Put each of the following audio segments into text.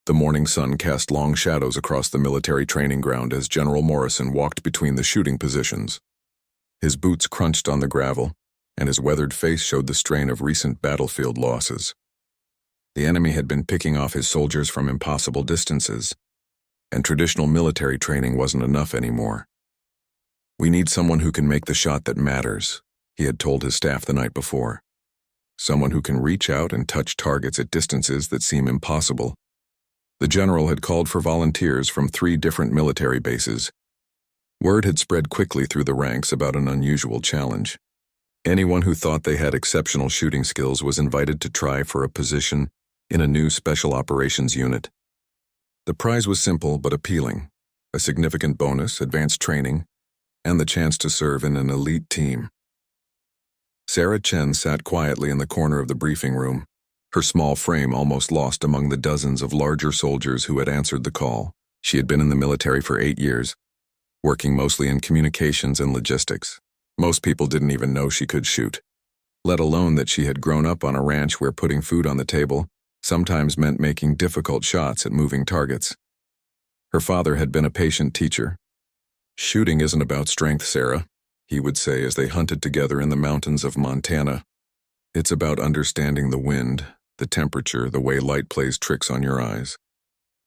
The morning sun cast long shadows across the military training ground as General Morrison walked between the shooting positions. His boots crunched on the gravel, and his weathered face showed the strain of recent battlefield losses. The enemy had been picking off his soldiers from impossible distances, and traditional military training wasn't enough anymore. "We need someone who can make the shot that matters," he had told his staff the night before. "Someone who can reach out and touch targets at distances that seem impossible." The general had called for volunteers from 3 different military bases. Word had spread quickly through the ranks about an unusual challenge. Anyone who thought they had exceptional shooting skills was invited to try for a position in a new special operations unit. The prize was simple but appealing: a significant bonus, advanced training, and the chance to serve in an elite team. Sarah Chen sat quietly in the corner of the briefing room, her small frame almost lost among the dozens of larger soldiers who had answered the call. She had been in the military for 8 years, working mostly in communications and logistics. Most people didn't even know she could shoot, let alone that she had grown up on a ranch where putting food on the table sometimes meant making difficult shots at moving targets. Her father had been a patient teacher. "Shooting isn't about strength, Sarah," he would say as they hunted together in the mountains of Montana. "It's about understanding the wind, the temperature, the way light plays tricks on your eyes.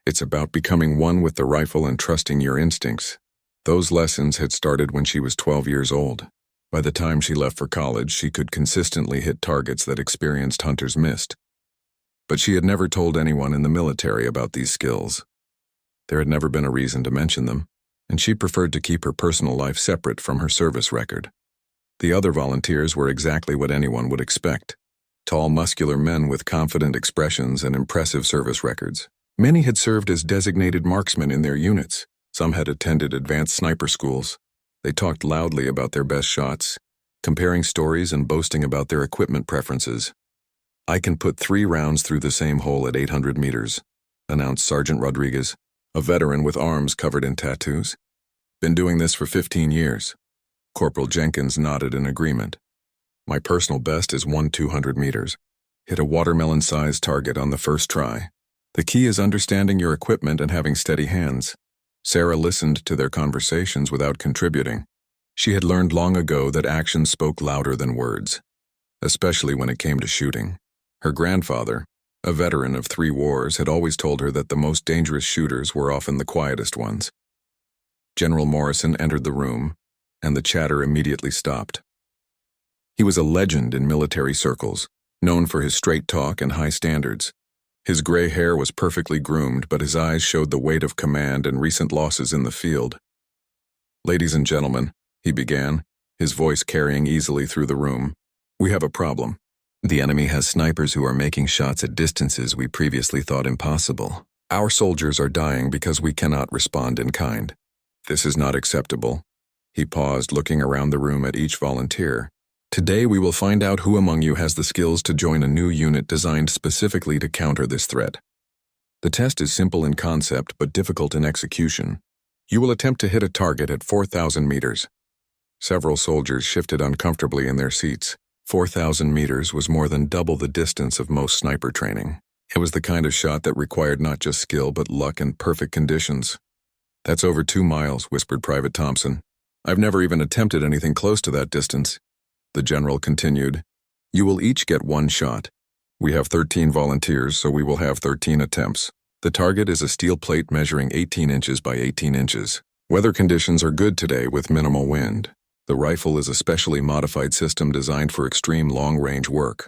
It's about becoming one with the rifle and trusting your instincts." Those lessons had started when she was 12 years old. By the time she left for college, she could consistently hit targets that experienced hunters missed. But she had never told anyone in the military about these skills. There had never been a reason to mention them, and she preferred to keep her personal life separate from her service record. The other volunteers were exactly what anyone would expect: tall, muscular men with confident expressions and impressive service records. Many had served as designated marksmen in their units. Some had attended advanced sniper schools. They talked loudly about their best shots, comparing stories and boasting about their equipment preferences. "I can put 3 rounds through the same hole at 800 meters, announced Sergeant Rodriguez, a veteran with arms covered in tattoos. "Been doing this for 15 years. Corporal Jenkins nodded in agreement. "My personal best is 1-200 meters. Hit a watermelon-sized target on the first try. The key is understanding your equipment and having steady hands." Sarah listened to their conversations without contributing. She had learned long ago that actions spoke louder than words, especially when it came to shooting. Her grandfather, a veteran of 3 wars, had always told her that the most dangerous shooters were often the quietest ones. General Morrison entered the room, and the chatter immediately stopped. He was a legend in military circles, known for his straight talk and high standards. His gray hair was perfectly groomed, but his eyes showed the weight of command and recent losses in the field. "Ladies and gentlemen," he began, his voice carrying easily through the room, "we have a problem. The enemy has snipers who are making shots at distances we previously thought impossible. Our soldiers are dying because we cannot respond in kind. This is not acceptable." He paused, looking around the room at each volunteer. "Today we will find out who among you has the skills to join a new unit designed specifically to counter this threat. The test is simple in concept but difficult in execution. You will attempt to hit a target at 4,000 meters. Several soldiers shifted uncomfortably in their seats. 4,000 meters was more than double the distance of most sniper training. It was the kind of shot that required not just skill but luck and perfect conditions. "That's over 2 miles, whispered Private Thompson. "I've never even attempted anything close to that distance." The general continued, "You will each get 1 shot. We have 13 volunteers, so we will have 13 attempts. The target is a steel plate measuring 18 inches by 18 inches. Weather conditions are good today with minimal wind. The rifle is a specially modified system designed for extreme long-range work."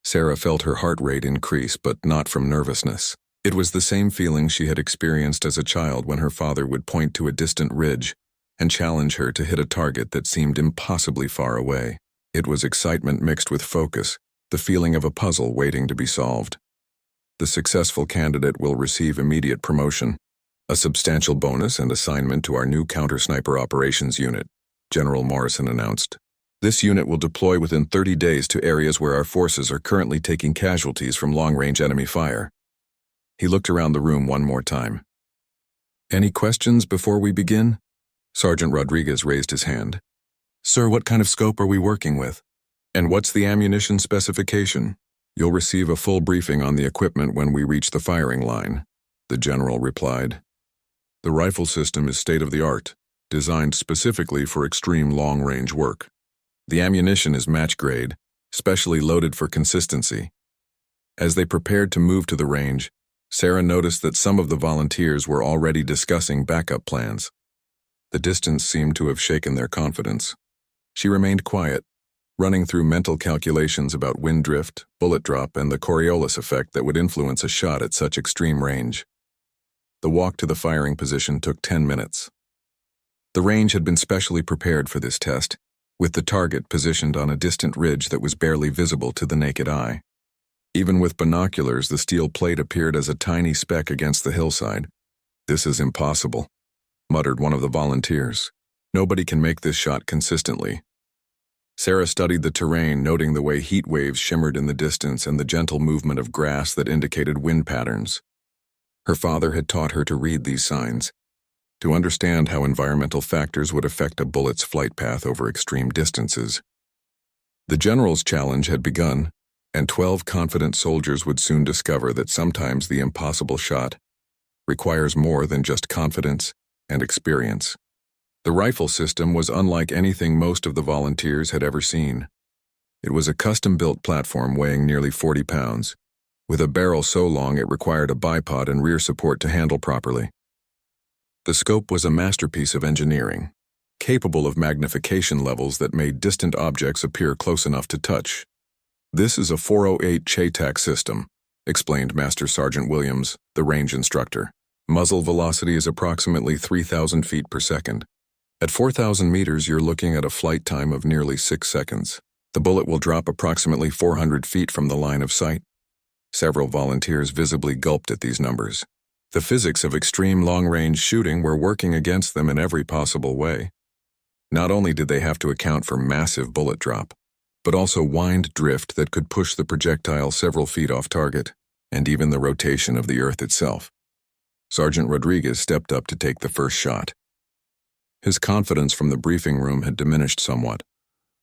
Sarah felt her heart rate increase, but not from nervousness. It was the same feeling she had experienced as a child when her father would point to a distant ridge and challenge her to hit a target that seemed impossibly far away. It was excitement mixed with focus, the feeling of a puzzle waiting to be solved. "The successful candidate will receive immediate promotion, a substantial bonus and assignment to our new counter-sniper operations unit," General Morrison announced. "This unit will deploy within 30 days to areas where our forces are currently taking casualties from long-range enemy fire." He looked around the room one more time. "Any questions before we begin?" Sergeant Rodriguez raised his hand. "Sir, what kind of scope are we working with? And what's the ammunition specification?" "You'll receive a full briefing on the equipment when we reach the firing line," the general replied. "The rifle system is state-of-the-art, designed specifically for extreme long-range work. The ammunition is match-grade, specially loaded for consistency." As they prepared to move to the range, Sarah noticed that some of the volunteers were already discussing backup plans. The distance seemed to have shaken their confidence. She remained quiet, running through mental calculations about wind drift, bullet drop, and the Coriolis effect that would influence a shot at such extreme range. The walk to the firing position took 10 minutes. The range had been specially prepared for this test, with the target positioned on a distant ridge that was barely visible to the naked eye. Even with binoculars, the steel plate appeared as a tiny speck against the hillside. "This is impossible," muttered one of the volunteers. "Nobody can make this shot consistently." Sarah studied the terrain, noting the way heat waves shimmered in the distance and the gentle movement of grass that indicated wind patterns. Her father had taught her to read these signs, to understand how environmental factors would affect a bullet's flight path over extreme distances. The general's challenge had begun, and 12 confident soldiers would soon discover that sometimes the impossible shot requires more than just confidence and experience. The rifle system was unlike anything most of the volunteers had ever seen. It was a custom-built platform weighing nearly 40 pounds, with a barrel so long it required a bipod and rear support to handle properly. The scope was a masterpiece of engineering, capable of magnification levels that made distant objects appear close enough to touch. "This is a 408 CHATAC system," explained Master Sergeant Williams, the range instructor. "Muzzle velocity is approximately 3,000 feet per second. At 4,000 meters, you're looking at a flight time of nearly 6 seconds. The bullet will drop approximately 400 feet from the line of sight." Several volunteers visibly gulped at these numbers. The physics of extreme long-range shooting were working against them in every possible way. Not only did they have to account for massive bullet drop, but also wind drift that could push the projectile several feet off target, and even the rotation of the earth itself. Sergeant Rodriguez stepped up to take the first shot. His confidence from the briefing room had diminished somewhat,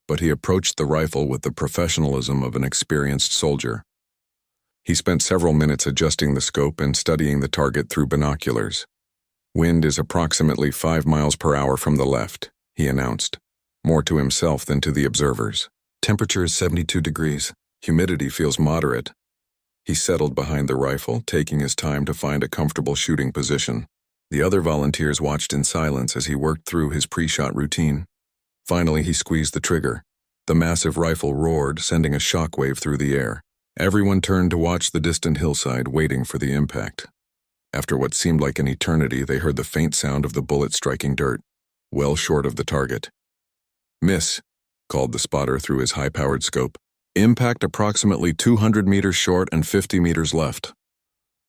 but he approached the rifle with the professionalism of an experienced soldier. He spent several minutes adjusting the scope and studying the target through binoculars. "Wind is approximately 5 miles per hour from the left," he announced, more to himself than to the observers. "Temperature is 72 degrees. Humidity feels moderate." He settled behind the rifle, taking his time to find a comfortable shooting position. The other volunteers watched in silence as he worked through his pre-shot routine. Finally, he squeezed the trigger. The massive rifle roared, sending a shockwave through the air. Everyone turned to watch the distant hillside, waiting for the impact. After what seemed like an eternity, they heard the faint sound of the bullet striking dirt, well short of the target. "Miss," called the spotter through his high-powered scope. "Impact approximately 200 meters short and 50 meters left."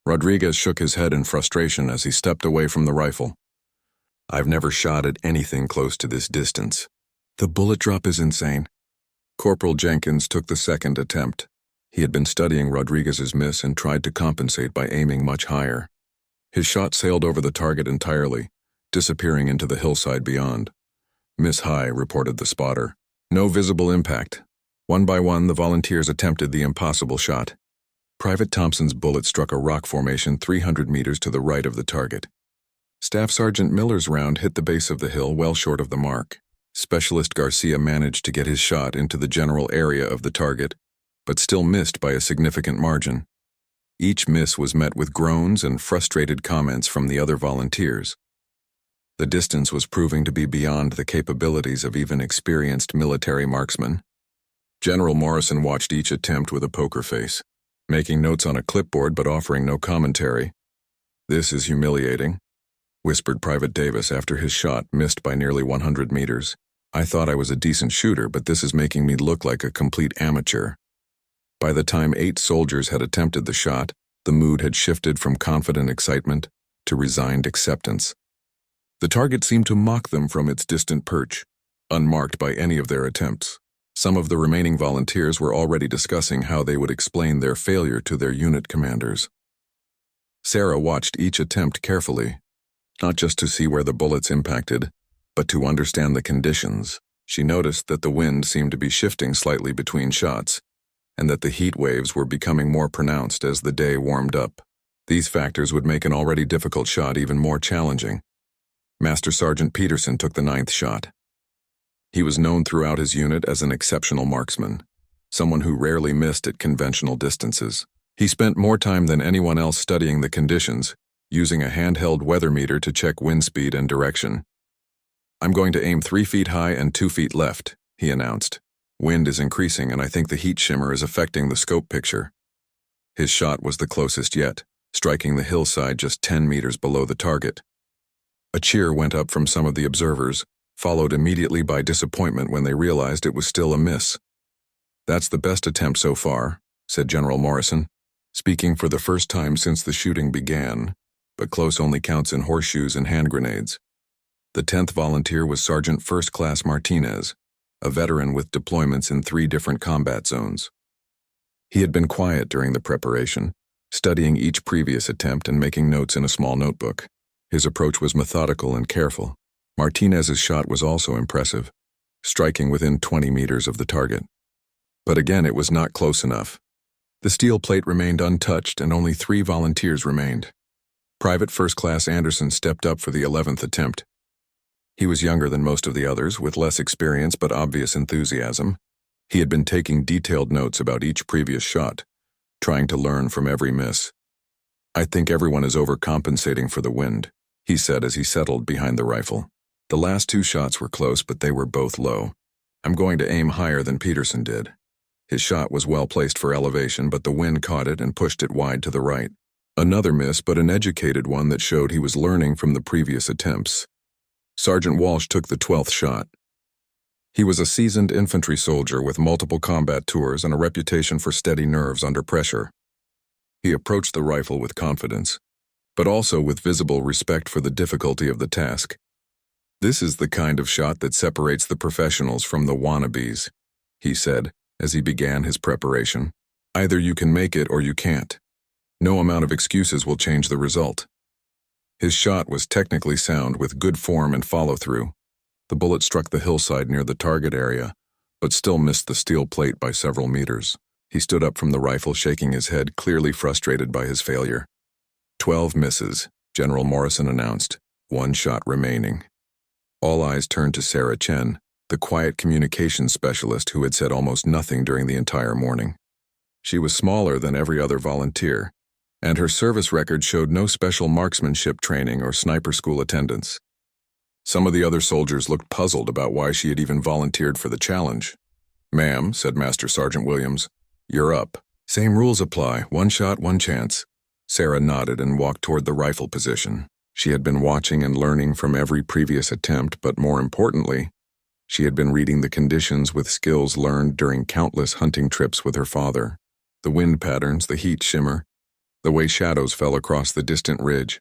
Rodriguez shook his head in frustration as he stepped away from the rifle. "I've never shot at anything close to this distance. The bullet drop is insane." Corporal Jenkins took the second attempt. He had been studying Rodriguez's miss and tried to compensate by aiming much higher. His shot sailed over the target entirely, disappearing into the hillside beyond. "Miss high," reported the spotter. "No visible impact." One by one, the volunteers attempted the impossible shot. Private Thompson's bullet struck a rock formation 300 meters to the right of the target. Staff Sergeant Miller's round hit the base of the hill well short of the mark. Specialist Garcia managed to get his shot into the general area of the target, but still missed by a significant margin. Each miss was met with groans and frustrated comments from the other volunteers. The distance was proving to be beyond the capabilities of even experienced military marksmen. General Morrison watched each attempt with a poker face, making notes on a clipboard but offering no commentary. "This is humiliating," whispered Private Davis after his shot missed by nearly 100 meters. "I thought I was a decent shooter, but this is making me look like a complete amateur." By the time 8 soldiers had attempted the shot, the mood had shifted from confident excitement to resigned acceptance. The target seemed to mock them from its distant perch, unmarked by any of their attempts. Some of the remaining volunteers were already discussing how they would explain their failure to their unit commanders. Sarah watched each attempt carefully, not just to see where the bullets impacted, but to understand the conditions. She noticed that the wind seemed to be shifting slightly between shots, and that the heat waves were becoming more pronounced as the day warmed up. These factors would make an already difficult shot even more challenging. Master Sergeant Peterson took the 9th shot. He was known throughout his unit as an exceptional marksman, someone who rarely missed at conventional distances. He spent more time than anyone else studying the conditions, using a handheld weather meter to check wind speed and direction. "I'm going to aim 3 feet high and 2 feet left," he announced. "Wind is increasing and I think the heat shimmer is affecting the scope picture." His shot was the closest yet, striking the hillside just 10 meters below the target. A cheer went up from some of the observers, followed immediately by disappointment when they realized it was still a miss. "That's the best attempt so far," said General Morrison, speaking for the first time since the shooting began, but close only counts in horseshoes and hand grenades. The 10th volunteer was Sergeant First Class Martinez, a veteran with deployments in 3 different combat zones. He had been quiet during the preparation, studying each previous attempt and making notes in a small notebook. His approach was methodical and careful. Martinez's shot was also impressive, striking within 20 meters of the target. But again, it was not close enough. The steel plate remained untouched and only 3 volunteers remained. Private First Class Anderson stepped up for the 11th attempt. He was younger than most of the others, with less experience but obvious enthusiasm. He had been taking detailed notes about each previous shot, trying to learn from every miss. "I think everyone is overcompensating for the wind," he said as he settled behind the rifle. "The last 2 shots were close, but they were both low. I'm going to aim higher than Peterson did." His shot was well placed for elevation, but the wind caught it and pushed it wide to the right. Another miss, but an educated one that showed he was learning from the previous attempts. Sergeant Walsh took the 12th shot. He was a seasoned infantry soldier with multiple combat tours and a reputation for steady nerves under pressure. He approached the rifle with confidence, but also with visible respect for the difficulty of the task. "This is the kind of shot that separates the professionals from the wannabes," he said as he began his preparation. "Either you can make it or you can't. No amount of excuses will change the result." His shot was technically sound with good form and follow-through. The bullet struck the hillside near the target area, but still missed the steel plate by several meters. He stood up from the rifle, shaking his head, clearly frustrated by his failure. 12 misses, General Morrison announced, 1 shot remaining. All eyes turned to Sarah Chen, the quiet communications specialist who had said almost nothing during the entire morning. She was smaller than every other volunteer, and her service record showed no special marksmanship training or sniper school attendance. Some of the other soldiers looked puzzled about why she had even volunteered for the challenge. "Ma'am," said Master Sergeant Williams, "you're up. Same rules apply, 1 shot, 1 chance." Sarah nodded and walked toward the rifle position. She had been watching and learning from every previous attempt, but more importantly, she had been reading the conditions with skills learned during countless hunting trips with her father. The wind patterns, the heat shimmer, the way shadows fell across the distant ridge.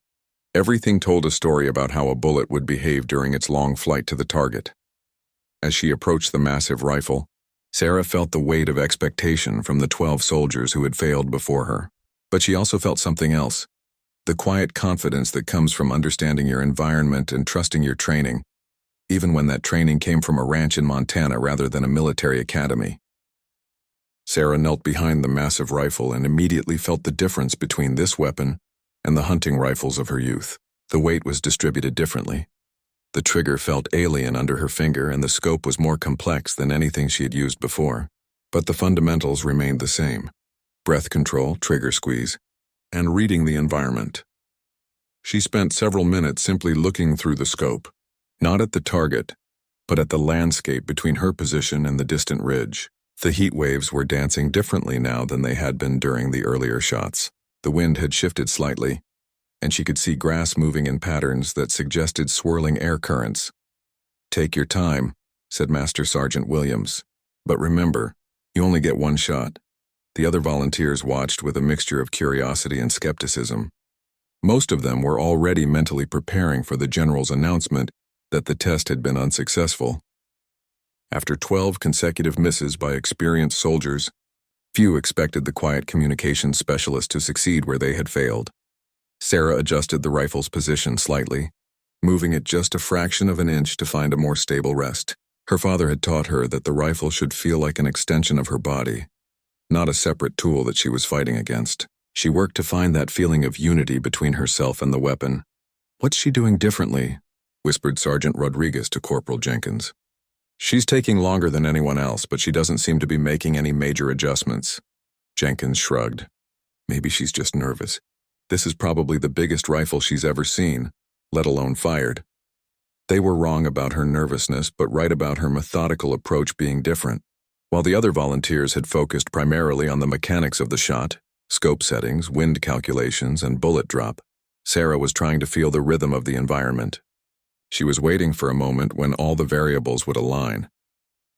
Everything told a story about how a bullet would behave during its long flight to the target. As she approached the massive rifle, Sarah felt the weight of expectation from the 12 soldiers who had failed before her. But she also felt something else, the quiet confidence that comes from understanding your environment and trusting your training, even when that training came from a ranch in Montana rather than a military academy. Sarah knelt behind the massive rifle and immediately felt the difference between this weapon and the hunting rifles of her youth. The weight was distributed differently. The trigger felt alien under her finger and the scope was more complex than anything she had used before. But the fundamentals remained the same: breath control, trigger squeeze, and reading the environment. She spent several minutes simply looking through the scope, not at the target, but at the landscape between her position and the distant ridge. The heat waves were dancing differently now than they had been during the earlier shots. The wind had shifted slightly, and she could see grass moving in patterns that suggested swirling air currents. "Take your time," said Master Sergeant Williams. "But remember, you only get 1 shot." The other volunteers watched with a mixture of curiosity and skepticism. Most of them were already mentally preparing for the general's announcement that the test had been unsuccessful. After 12 consecutive misses by experienced soldiers, few expected the quiet communications specialist to succeed where they had failed. Sarah adjusted the rifle's position slightly, moving it just a fraction of an inch to find a more stable rest. Her father had taught her that the rifle should feel like an extension of her body, not a separate tool that she was fighting against. She worked to find that feeling of unity between herself and the weapon. "What's she doing differently?" whispered Sergeant Rodriguez to Corporal Jenkins. "She's taking longer than anyone else, but she doesn't seem to be making any major adjustments." Jenkins shrugged. "Maybe she's just nervous. This is probably the biggest rifle she's ever seen, let alone fired." They were wrong about her nervousness, but right about her methodical approach being different. While the other volunteers had focused primarily on the mechanics of the shot, scope settings, wind calculations, and bullet drop, Sarah was trying to feel the rhythm of the environment. She was waiting for a moment when all the variables would align.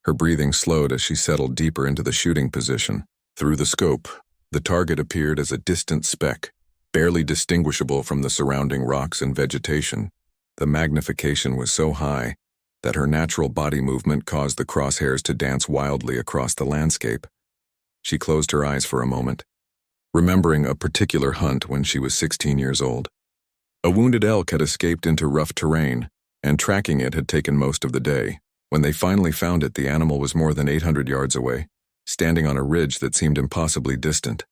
Her breathing slowed as she settled deeper into the shooting position. Through the scope, the target appeared as a distant speck, barely distinguishable from the surrounding rocks and vegetation. The magnification was so high that her natural body movement caused the crosshairs to dance wildly across the landscape. She closed her eyes for a moment, remembering a particular hunt when she was 16 years old. A wounded elk had escaped into rough terrain, and tracking it had taken most of the day. When they finally found it, the animal was more than 800 yards away, standing on a ridge that seemed impossibly distant.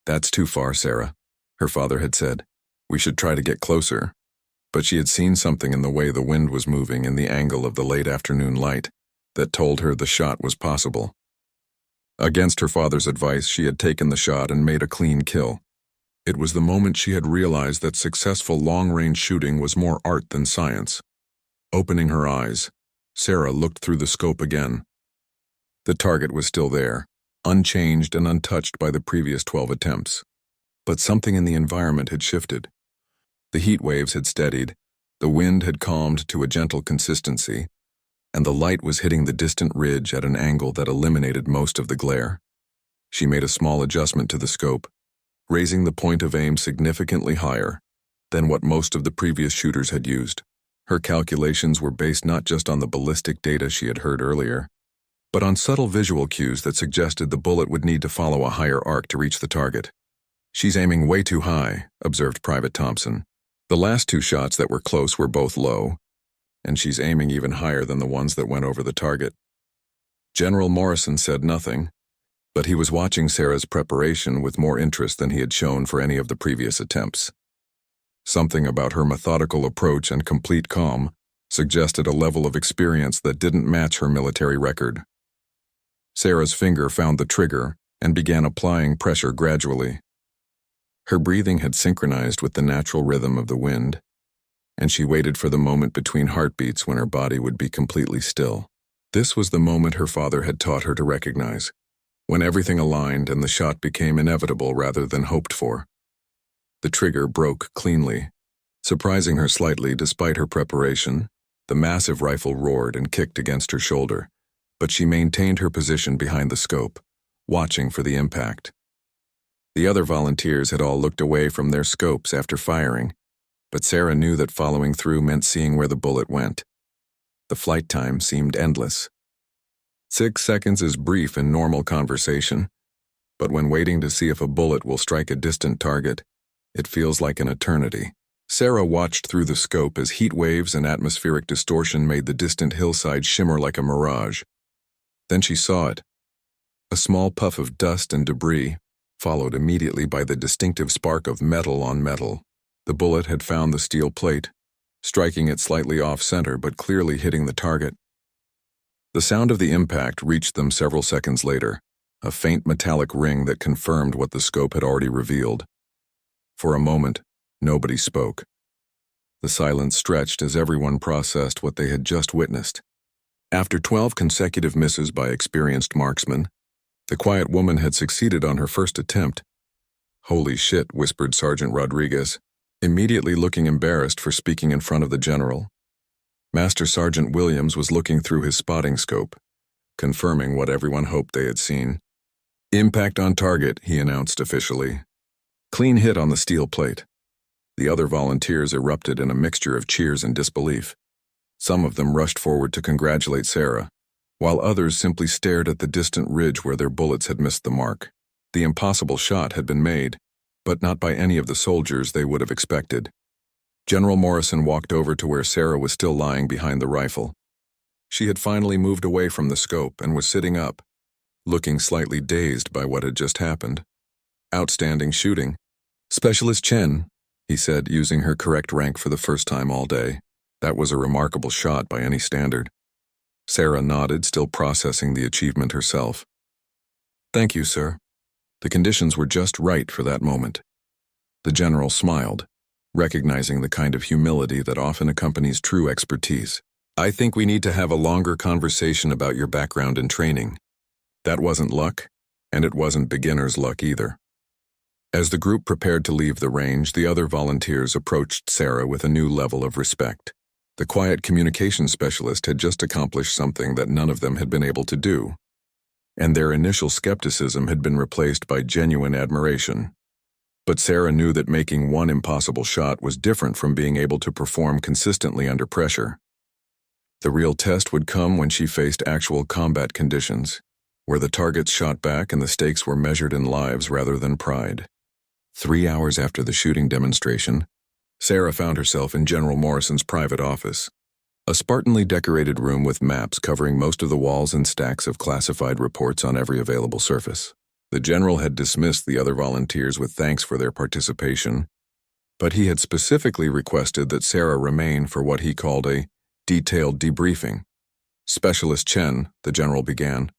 "That's too far, Sarah," her father had said. "We should try to get closer." But she had seen something in the way the wind was moving and the angle of the late afternoon light that told her the shot was possible. Against her father's advice, she had taken the shot and made a clean kill. It was the moment she had realized that successful long-range shooting was more art than science. Opening her eyes, Sarah looked through the scope again. The target was still there, unchanged and untouched by the previous 12 attempts. But something in the environment had shifted. The heat waves had steadied, the wind had calmed to a gentle consistency, and the light was hitting the distant ridge at an angle that eliminated most of the glare. She made a small adjustment to the scope, raising the point of aim significantly higher than what most of the previous shooters had used. Her calculations were based not just on the ballistic data she had heard earlier, but on subtle visual cues that suggested the bullet would need to follow a higher arc to reach the target. "She's aiming way too high," observed Private Thompson. "The last two shots that were close were both low, and she's aiming even higher than the ones that went over the target." General Morrison said nothing, but he was watching Sarah's preparation with more interest than he had shown for any of the previous attempts. Something about her methodical approach and complete calm suggested a level of experience that didn't match her military record. Sarah's finger found the trigger and began applying pressure gradually. Her breathing had synchronized with the natural rhythm of the wind, and she waited for the moment between heartbeats when her body would be completely still. This was the moment her father had taught her to recognize, when everything aligned and the shot became inevitable rather than hoped for. The trigger broke cleanly. Surprising her slightly despite her preparation, the massive rifle roared and kicked against her shoulder, but she maintained her position behind the scope, watching for the impact. The other volunteers had all looked away from their scopes after firing, but Sarah knew that following through meant seeing where the bullet went. The flight time seemed endless. 6 seconds is brief in normal conversation, but when waiting to see if a bullet will strike a distant target, it feels like an eternity. Sarah watched through the scope as heat waves and atmospheric distortion made the distant hillside shimmer like a mirage. Then she saw it. A small puff of dust and debris, followed immediately by the distinctive spark of metal on metal. The bullet had found the steel plate, striking it slightly off-center but clearly hitting the target. The sound of the impact reached them several seconds later, a faint metallic ring that confirmed what the scope had already revealed. For a moment, nobody spoke. The silence stretched as everyone processed what they had just witnessed. After 12 consecutive misses by experienced marksmen, the quiet woman had succeeded on her first attempt. "Holy shit," whispered Sergeant Rodriguez, immediately looking embarrassed for speaking in front of the general. Master Sergeant Williams was looking through his spotting scope, confirming what everyone hoped they had seen. "Impact on target," he announced officially. "Clean hit on the steel plate." The other volunteers erupted in a mixture of cheers and disbelief. Some of them rushed forward to congratulate Sarah, while others simply stared at the distant ridge where their bullets had missed the mark. The impossible shot had been made, but not by any of the soldiers they would have expected. General Morrison walked over to where Sarah was still lying behind the rifle. She had finally moved away from the scope and was sitting up, looking slightly dazed by what had just happened. Outstanding shooting. Specialist Chen, he said, using her correct rank for the first time all day. That was a remarkable shot by any standard. Sarah nodded, still processing the achievement herself. Thank you, sir. The conditions were just right for that moment. The general smiled, recognizing the kind of humility that often accompanies true expertise. I think we need to have a longer conversation about your background and training. That wasn't luck, and it wasn't beginner's luck either. As the group prepared to leave the range, the other volunteers approached Sarah with a new level of respect. The quiet communications specialist had just accomplished something that none of them had been able to do, and their initial skepticism had been replaced by genuine admiration. But Sarah knew that making one impossible shot was different from being able to perform consistently under pressure. The real test would come when she faced actual combat conditions, where the targets shot back and the stakes were measured in lives rather than pride. 3 hours after the shooting demonstration, Sarah found herself in General Morrison's private office, a Spartanly decorated room with maps covering most of the walls and stacks of classified reports on every available surface. The general had dismissed the other volunteers with thanks for their participation, but he had specifically requested that Sarah remain for what he called a detailed debriefing. Specialist Chen, the general began,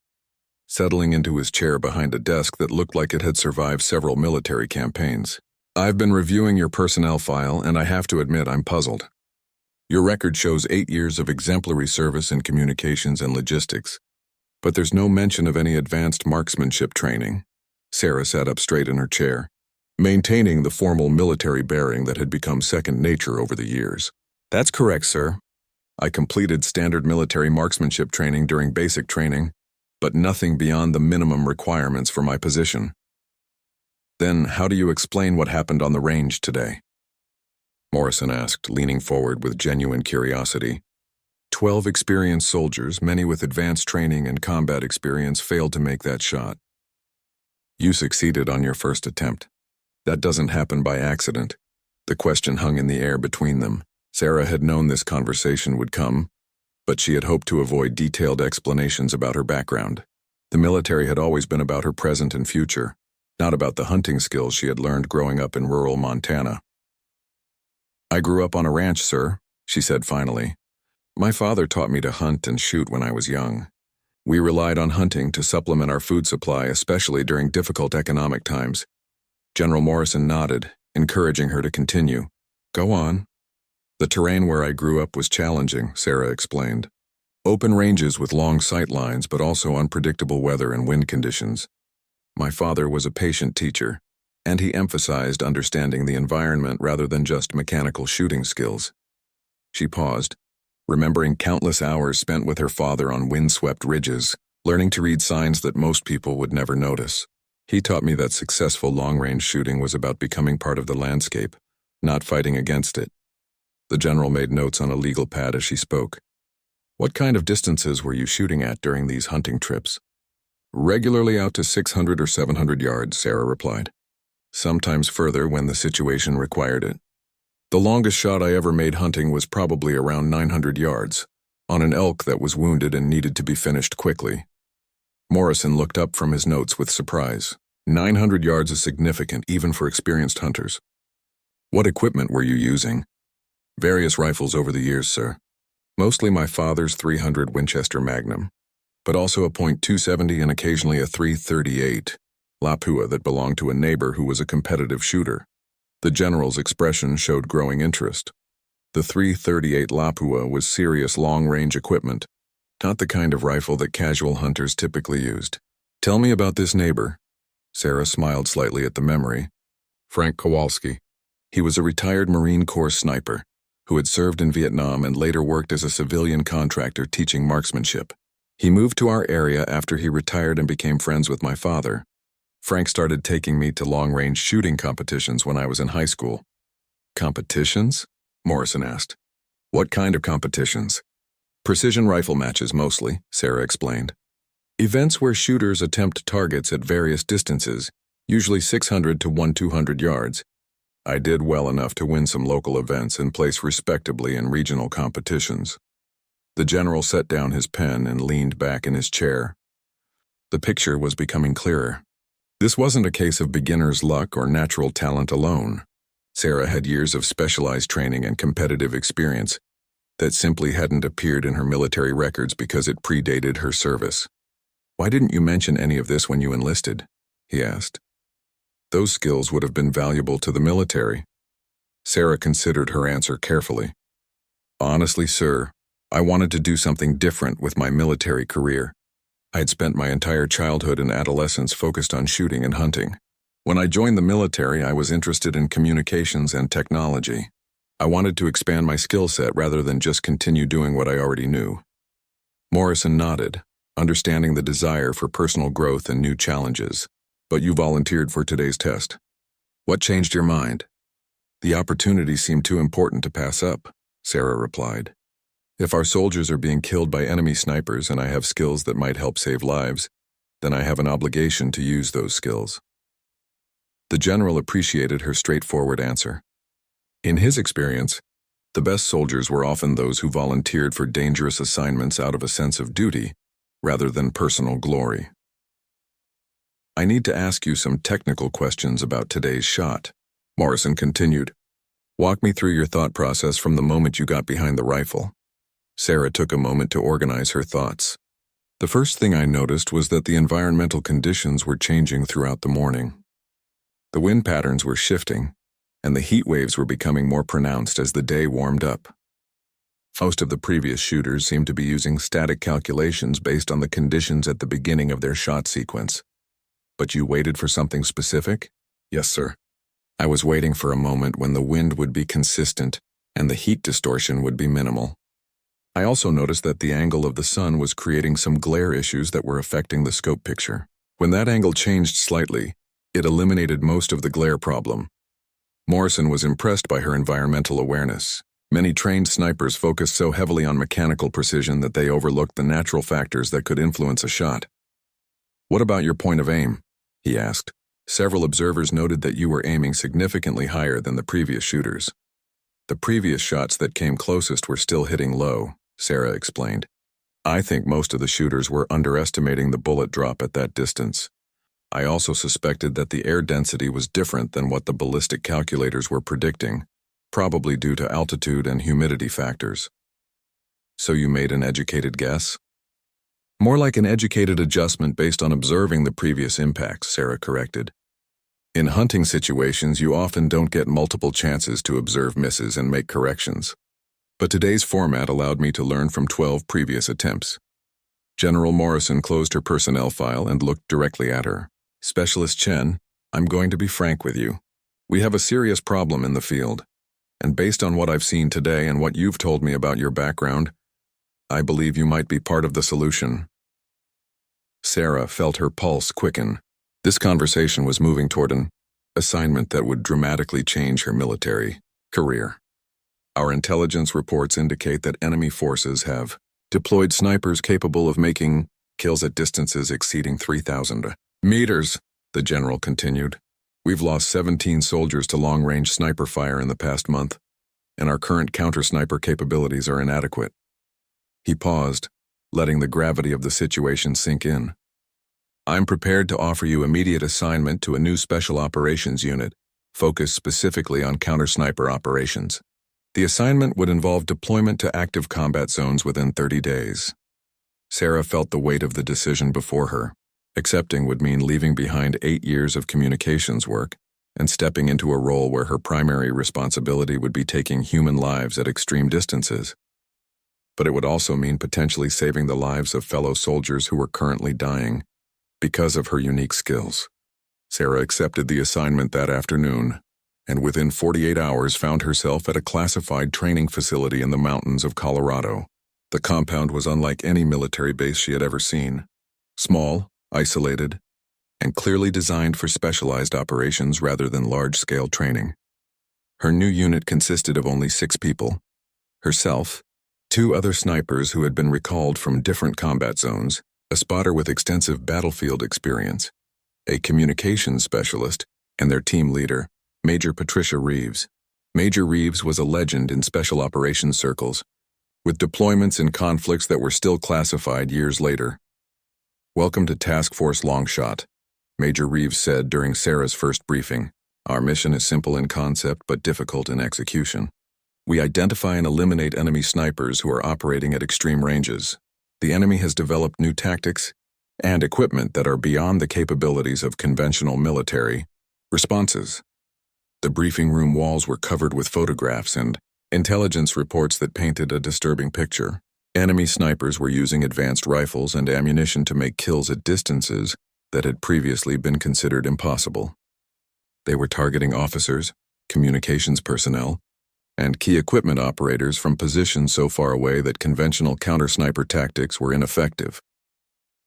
settling into his chair behind a desk that looked like it had survived several military campaigns. I've been reviewing your personnel file, and I have to admit I'm puzzled. Your record shows 8 years of exemplary service in communications and logistics, but there's no mention of any advanced marksmanship training. Sarah sat up straight in her chair, maintaining the formal military bearing that had become second nature over the years. That's correct, sir. I completed standard military marksmanship training during basic training, but nothing beyond the minimum requirements for my position. Then how do you explain what happened on the range today? Morrison asked, leaning forward with genuine curiosity. 12 experienced soldiers, many with advanced training and combat experience, failed to make that shot. You succeeded on your first attempt. That doesn't happen by accident. The question hung in the air between them. Sarah had known this conversation would come, but she had hoped to avoid detailed explanations about her background. The military had always been about her present and future, not about the hunting skills she had learned growing up in rural Montana. I grew up on a ranch, sir, she said finally. My father taught me to hunt and shoot when I was young. We relied on hunting to supplement our food supply, especially during difficult economic times. General Morrison nodded, encouraging her to continue. Go on. The terrain where I grew up was challenging, Sarah explained. Open ranges with long sight lines, but also unpredictable weather and wind conditions. My father was a patient teacher, and he emphasized understanding the environment rather than just mechanical shooting skills. She paused, remembering countless hours spent with her father on wind-swept ridges, learning to read signs that most people would never notice. He taught me that successful long-range shooting was about becoming part of the landscape, not fighting against it. The general made notes on a legal pad as she spoke. What kind of distances were you shooting at during these hunting trips? Regularly out to 600 or 700 yards, Sarah replied. Sometimes further when the situation required it. The longest shot I ever made hunting was probably around 900 yards, on an elk that was wounded and needed to be finished quickly. Morrison looked up from his notes with surprise. 900 yards is significant, even for experienced hunters. What equipment were you using? Various rifles over the years, sir. Mostly my father's .300 Winchester Magnum, but also a .270 and occasionally a .338 Lapua that belonged to a neighbor who was a competitive shooter. The general's expression showed growing interest. The .338 Lapua was serious long-range equipment, not the kind of rifle that casual hunters typically used. Tell me about this neighbor. Sarah smiled slightly at the memory. Frank Kowalski. He was a retired Marine Corps sniper who had served in Vietnam and later worked as a civilian contractor teaching marksmanship. He moved to our area after he retired and became friends with my father. Frank started taking me to long-range shooting competitions when I was in high school. Competitions? Morrison asked. What kind of competitions? Precision rifle matches mostly, Sarah explained. Events where shooters attempt targets at various distances, usually 600 to 1,200 yards. I did well enough to win some local events and place respectably in regional competitions. The general set down his pen and leaned back in his chair. The picture was becoming clearer. This wasn't a case of beginner's luck or natural talent alone. Sarah had years of specialized training and competitive experience that simply hadn't appeared in her military records because it predated her service. "Why didn't you mention any of this when you enlisted?" he asked. "Those skills would have been valuable to the military." Sarah considered her answer carefully. "Honestly, sir, I wanted to do something different with my military career. I had spent my entire childhood and adolescence focused on shooting and hunting. When I joined the military, I was interested in communications and technology. I wanted to expand my skill set rather than just continue doing what I already knew." Morrison nodded, understanding the desire for personal growth and new challenges. "But you volunteered for today's test. What changed your mind?" "The opportunity seemed too important to pass up," Sarah replied. "If our soldiers are being killed by enemy snipers and I have skills that might help save lives, then I have an obligation to use those skills." The general appreciated her straightforward answer. In his experience, the best soldiers were often those who volunteered for dangerous assignments out of a sense of duty rather than personal glory. "I need to ask you some technical questions about today's shot," Morrison continued. "Walk me through your thought process from the moment you got behind the rifle." Sarah took a moment to organize her thoughts. "The first thing I noticed was that the environmental conditions were changing throughout the morning. The wind patterns were shifting, and the heat waves were becoming more pronounced as the day warmed up. Most of the previous shooters seemed to be using static calculations based on the conditions at the beginning of their shot sequence. But you waited for something specific?" "Yes, sir. I was waiting for a moment when the wind would be consistent and the heat distortion would be minimal. I also noticed that the angle of the sun was creating some glare issues that were affecting the scope picture. When that angle changed slightly, it eliminated most of the glare problem." Morrison was impressed by her environmental awareness. Many trained snipers focused so heavily on mechanical precision that they overlooked the natural factors that could influence a shot. "What about your point of aim?" he asked. "Several observers noted that you were aiming significantly higher than the previous shooters." "The previous shots that came closest were still hitting low," Sarah explained. "I think most of the shooters were underestimating the bullet drop at that distance. I also suspected that the air density was different than what the ballistic calculators were predicting, probably due to altitude and humidity factors." "So you made an educated guess?" "More like an educated adjustment based on observing the previous impacts," Sarah corrected. "In hunting situations, you often don't get multiple chances to observe misses and make corrections. But today's format allowed me to learn from 12 previous attempts." General Morrison closed her personnel file and looked directly at her. "Specialist Chen, I'm going to be frank with you. We have a serious problem in the field. And based on what I've seen today and what you've told me about your background, I believe you might be part of the solution." Sarah felt her pulse quicken. This conversation was moving toward an assignment that would dramatically change her military career. "Our intelligence reports indicate that enemy forces have deployed snipers capable of making kills at distances exceeding 3,000 meters, the general continued. "We've lost 17 soldiers to long-range sniper fire in the past month, and our current counter-sniper capabilities are inadequate." He paused, letting the gravity of the situation sink in. "I'm prepared to offer you immediate assignment to a new special operations unit, focused specifically on counter-sniper operations. The assignment would involve deployment to active combat zones within 30 days. Sarah felt the weight of the decision before her. Accepting would mean leaving behind 8 years of communications work and stepping into a role where her primary responsibility would be taking human lives at extreme distances. But it would also mean potentially saving the lives of fellow soldiers who were currently dying because of her unique skills. Sarah accepted the assignment that afternoon, and within 48 hours found herself at a classified training facility in the mountains of Colorado. The compound was unlike any military base she had ever seen. Small, isolated, and clearly designed for specialized operations rather than large-scale training. Her new unit consisted of only 6 people: herself, 2 other snipers who had been recalled from different combat zones, a spotter with extensive battlefield experience, a communications specialist, and their team leader, Major Patricia Reeves. Major Reeves was a legend in special operations circles, with deployments in conflicts that were still classified years later. "Welcome to Task Force Longshot," Major Reeves said during Sarah's first briefing. Our mission is simple in concept but difficult in execution. We identify and eliminate enemy snipers who are operating at extreme ranges. The enemy has developed new tactics and equipment that are beyond the capabilities of conventional military responses. The briefing room walls were covered with photographs and intelligence reports that painted a disturbing picture. Enemy snipers were using advanced rifles and ammunition to make kills at distances that had previously been considered impossible. They were targeting officers, communications personnel, and key equipment operators from positions so far away that conventional counter-sniper tactics were ineffective.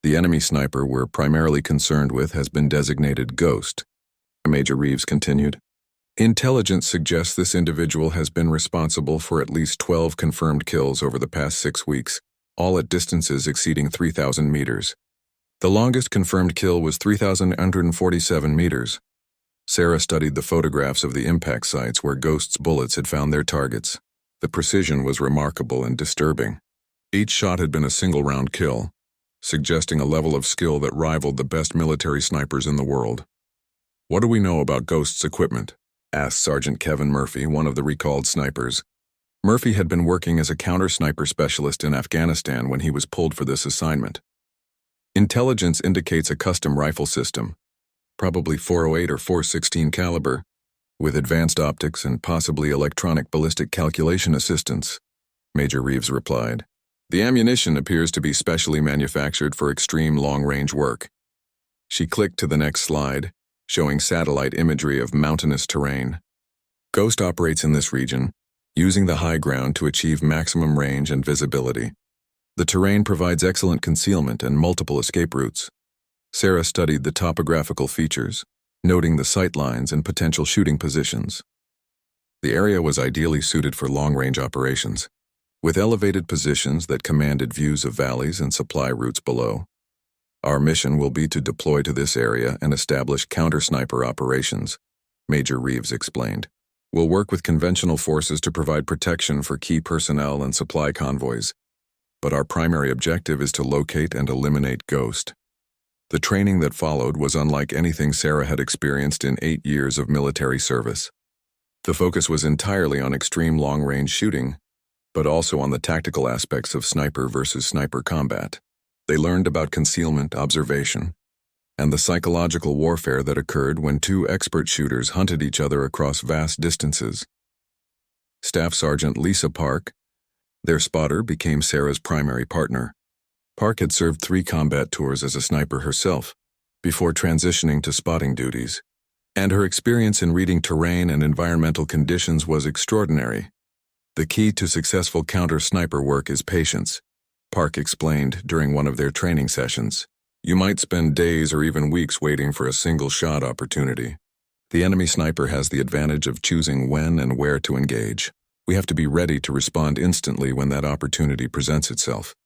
The enemy sniper we're primarily concerned with has been designated Ghost, Major Reeves continued. Intelligence suggests this individual has been responsible for at least 12 confirmed kills over the past 6 weeks, all at distances exceeding 3,000 meters. The longest confirmed kill was 3,147 meters. Sarah studied the photographs of the impact sites where Ghost's bullets had found their targets. The precision was remarkable and disturbing. Each shot had been a single-round kill, suggesting a level of skill that rivaled the best military snipers in the world. "What do we know about Ghost's equipment?" asked Sergeant Kevin Murphy, one of the recalled snipers. Murphy had been working as a counter-sniper specialist in Afghanistan when he was pulled for this assignment. Intelligence indicates a custom rifle system, probably .408 or .416 caliber, with advanced optics and possibly electronic ballistic calculation assistance, Major Reeves replied. The ammunition appears to be specially manufactured for extreme long-range work. She clicked to the next slide, showing satellite imagery of mountainous terrain. Ghost operates in this region, using the high ground to achieve maximum range and visibility. The terrain provides excellent concealment and multiple escape routes. Sarah studied the topographical features, noting the sight lines and potential shooting positions. The area was ideally suited for long-range operations, with elevated positions that commanded views of valleys and supply routes below. Our mission will be to deploy to this area and establish counter-sniper operations, Major Reeves explained. We'll work with conventional forces to provide protection for key personnel and supply convoys, but our primary objective is to locate and eliminate Ghost. The training that followed was unlike anything Sarah had experienced in 8 years of military service. The focus was entirely on extreme long-range shooting, but also on the tactical aspects of sniper versus sniper combat. They learned about concealment, observation, and the psychological warfare that occurred when 2 expert shooters hunted each other across vast distances. Staff Sergeant Lisa Park, their spotter, became Sarah's primary partner. Park had served 3 combat tours as a sniper herself, before transitioning to spotting duties, and her experience in reading terrain and environmental conditions was extraordinary. The key to successful counter-sniper work is patience, Park explained during one of their training sessions. You might spend days or even weeks waiting for a single shot opportunity. The enemy sniper has the advantage of choosing when and where to engage. We have to be ready to respond instantly when that opportunity presents itself.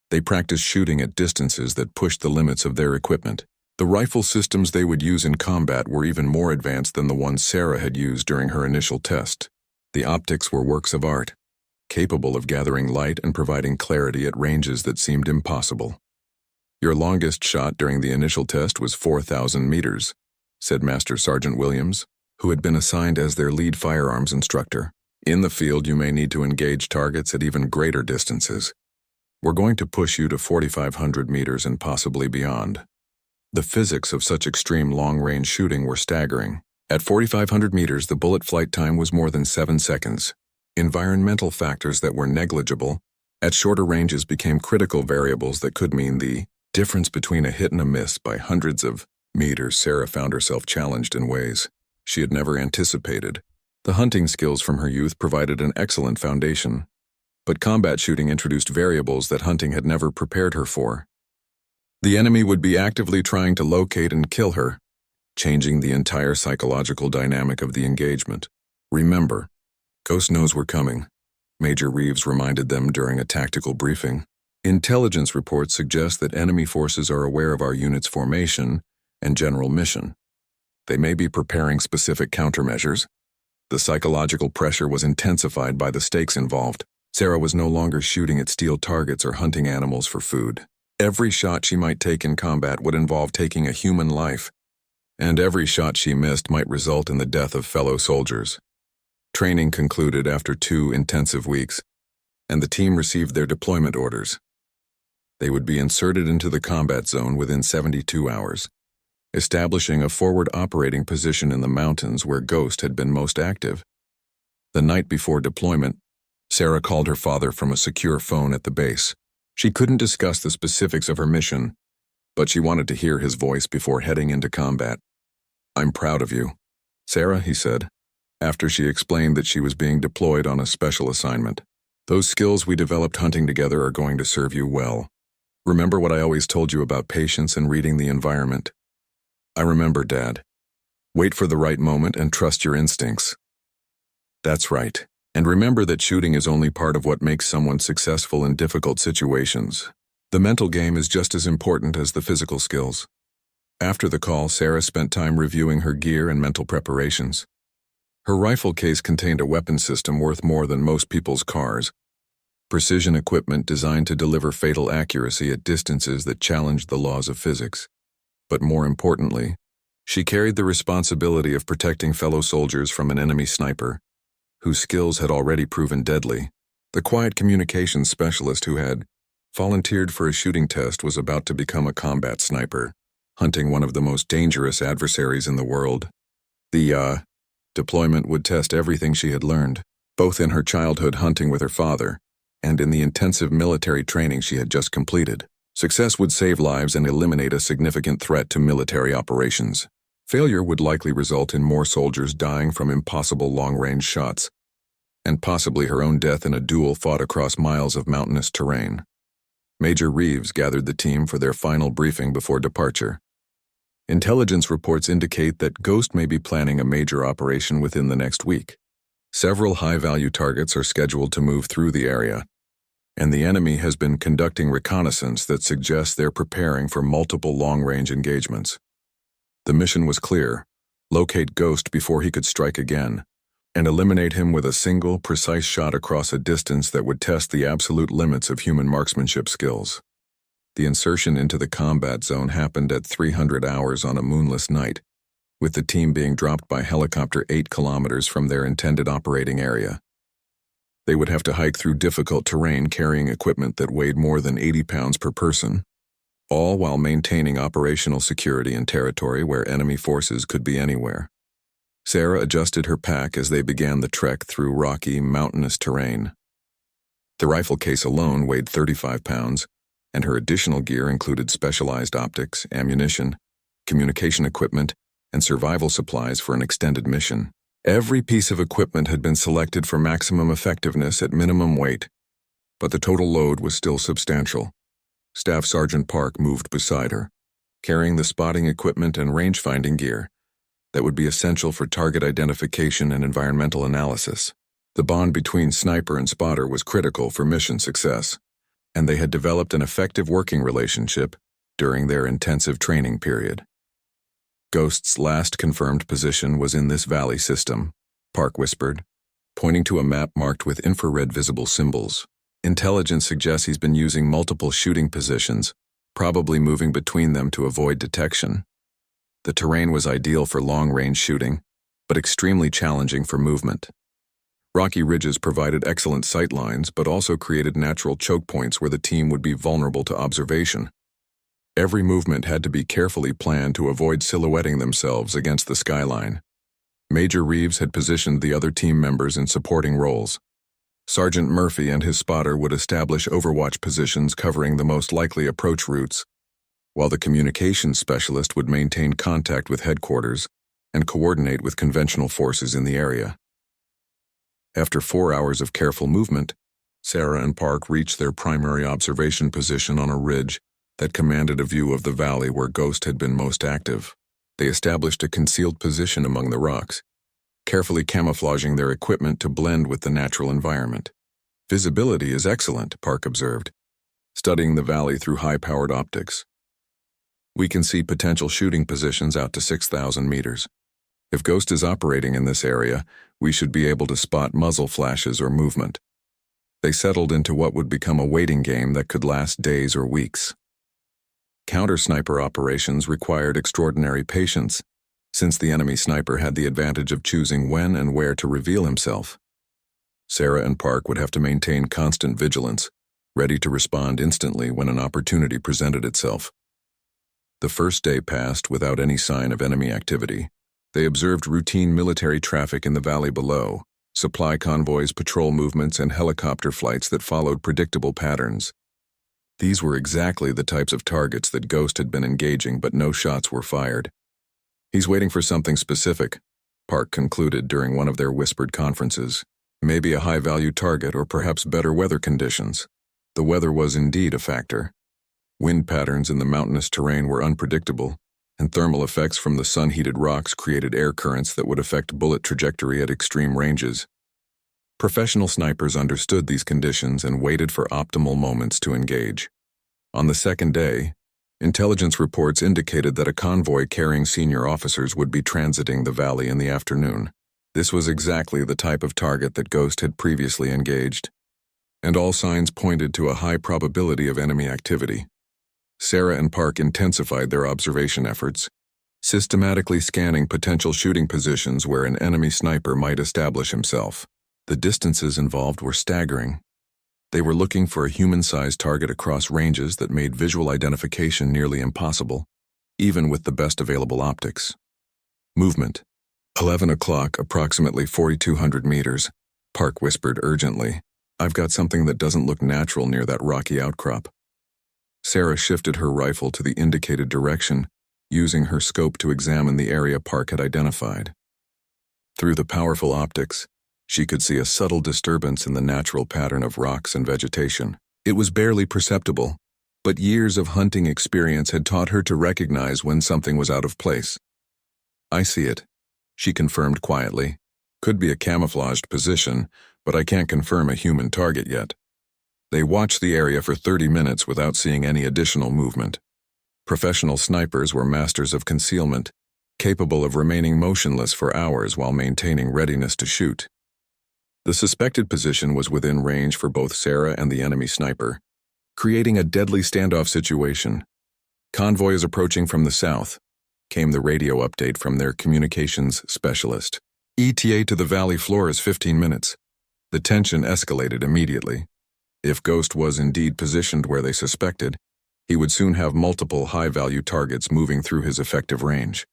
They practiced shooting at distances that pushed the limits of their equipment. The rifle systems they would use in combat were even more advanced than the ones Sarah had used during her initial test. The optics were works of art, capable of gathering light and providing clarity at ranges that seemed impossible. Your longest shot during the initial test was 4,000 meters, said Master Sergeant Williams, who had been assigned as their lead firearms instructor. In the field, you may need to engage targets at even greater distances. We're going to push you to 4,500 meters and possibly beyond. The physics of such extreme long-range shooting were staggering. At 4,500 meters, the bullet flight time was more than 7 seconds. Environmental factors that were negligible at shorter ranges became critical variables that could mean the difference between a hit and a miss by hundreds of meters. Sarah found herself challenged in ways she had never anticipated. The hunting skills from her youth provided an excellent foundation, but combat shooting introduced variables that hunting had never prepared her for. The enemy would be actively trying to locate and kill her, changing the entire psychological dynamic of the engagement. Remember, Ghost knows we're coming, Major Reeves reminded them during a tactical briefing. Intelligence reports suggest that enemy forces are aware of our unit's formation and general mission. They may be preparing specific countermeasures. The psychological pressure was intensified by the stakes involved. Sarah was no longer shooting at steel targets or hunting animals for food. Every shot she might take in combat would involve taking a human life, and every shot she missed might result in the death of fellow soldiers. Training concluded after 2 intensive weeks, and the team received their deployment orders. They would be inserted into the combat zone within 72 hours, establishing a forward operating position in the mountains where Ghost had been most active. The night before deployment, Sarah called her father from a secure phone at the base. She couldn't discuss the specifics of her mission, but she wanted to hear his voice before heading into combat. "I'm proud of you, Sarah," he said, after she explained that she was being deployed on a special assignment. "Those skills we developed hunting together are going to serve you well. Remember what I always told you about patience and reading the environment?" "I remember, Dad. Wait for the right moment and trust your instincts." "That's right. And remember that shooting is only part of what makes someone successful in difficult situations. The mental game is just as important as the physical skills." After the call, Sarah spent time reviewing her gear and mental preparations. Her rifle case contained a weapon system worth more than most people's cars. Precision equipment designed to deliver fatal accuracy at distances that challenged the laws of physics. But more importantly, she carried the responsibility of protecting fellow soldiers from an enemy sniper, whose skills had already proven deadly. The quiet communications specialist who had volunteered for a shooting test was about to become a combat sniper, hunting one of the most dangerous adversaries in the world. The deployment would test everything she had learned, both in her childhood hunting with her father and in the intensive military training she had just completed. Success would save lives and eliminate a significant threat to military operations. Failure would likely result in more soldiers dying from impossible long-range shots, and possibly her own death in a duel fought across miles of mountainous terrain. Major Reeves gathered the team for their final briefing before departure. Intelligence reports indicate that Ghost may be planning a major operation within the next week. Several high-value targets are scheduled to move through the area, and the enemy has been conducting reconnaissance that suggests they're preparing for multiple long-range engagements. The mission was clear: locate Ghost before he could strike again, and eliminate him with a single, precise shot across a distance that would test the absolute limits of human marksmanship skills. The insertion into the combat zone happened at 300 hours on a moonless night, with the team being dropped by helicopter 8 kilometers from their intended operating area. They would have to hike through difficult terrain carrying equipment that weighed more than 80 pounds per person, all while maintaining operational security in territory where enemy forces could be anywhere. Sarah adjusted her pack as they began the trek through rocky, mountainous terrain. The rifle case alone weighed 35 pounds, and her additional gear included specialized optics, ammunition, communication equipment, and survival supplies for an extended mission. Every piece of equipment had been selected for maximum effectiveness at minimum weight, but the total load was still substantial. Staff Sergeant Park moved beside her, carrying the spotting equipment and range-finding gear that would be essential for target identification and environmental analysis. The bond between sniper and spotter was critical for mission success, and they had developed an effective working relationship during their intensive training period. Ghost's last confirmed position was in this valley system, Park whispered, pointing to a map marked with infrared visible symbols. Intelligence suggests he's been using multiple shooting positions, probably moving between them to avoid detection. The terrain was ideal for long-range shooting, but extremely challenging for movement. Rocky ridges provided excellent sight lines, but also created natural choke points where the team would be vulnerable to observation. Every movement had to be carefully planned to avoid silhouetting themselves against the skyline. Major Reeves had positioned the other team members in supporting roles. Sergeant Murphy and his spotter would establish overwatch positions covering the most likely approach routes, while the communications specialist would maintain contact with headquarters and coordinate with conventional forces in the area. After 4 hours of careful movement, Sarah and Park reached their primary observation position on a ridge that commanded a view of the valley where Ghost had been most active. They established a concealed position among the rocks, carefully camouflaging their equipment to blend with the natural environment. "Visibility is excellent," Park observed, studying the valley through high-powered optics. "We can see potential shooting positions out to 6,000 meters. If Ghost is operating in this area, we should be able to spot muzzle flashes or movement." They settled into what would become a waiting game that could last days or weeks. Counter-sniper operations required extraordinary patience since the enemy sniper had the advantage of choosing when and where to reveal himself. Sarah and Park would have to maintain constant vigilance, ready to respond instantly when an opportunity presented itself. The first day passed without any sign of enemy activity. They observed routine military traffic in the valley below, supply convoys, patrol movements, and helicopter flights that followed predictable patterns. These were exactly the types of targets that Ghost had been engaging, but no shots were fired. "He's waiting for something specific," Park concluded during one of their whispered conferences. "Maybe a high-value target or perhaps better weather conditions." The weather was indeed a factor. Wind patterns in the mountainous terrain were unpredictable, and thermal effects from the sun-heated rocks created air currents that would affect bullet trajectory at extreme ranges. Professional snipers understood these conditions and waited for optimal moments to engage. On the second day, intelligence reports indicated that a convoy carrying senior officers would be transiting the valley in the afternoon. This was exactly the type of target that Ghost had previously engaged, and all signs pointed to a high probability of enemy activity. Sarah and Park intensified their observation efforts, systematically scanning potential shooting positions where an enemy sniper might establish himself. The distances involved were staggering. They were looking for a human-sized target across ranges that made visual identification nearly impossible, even with the best available optics. Movement. 11 o'clock, approximately 4,200 meters, Park whispered urgently. "I've got something that doesn't look natural near that rocky outcrop." Sarah shifted her rifle to the indicated direction, using her scope to examine the area Park had identified. Through the powerful optics, she could see a subtle disturbance in the natural pattern of rocks and vegetation. It was barely perceptible, but years of hunting experience had taught her to recognize when something was out of place. "I see it," she confirmed quietly. "Could be a camouflaged position, but I can't confirm a human target yet." They watched the area for 30 minutes without seeing any additional movement. Professional snipers were masters of concealment, capable of remaining motionless for hours while maintaining readiness to shoot. The suspected position was within range for both Sarah and the enemy sniper, creating a deadly standoff situation. "Convoy is approaching from the south," came the radio update from their communications specialist. "ETA to the valley floor is 15 minutes. The tension escalated immediately. If Ghost was indeed positioned where they suspected, he would soon have multiple high-value targets moving through his effective range.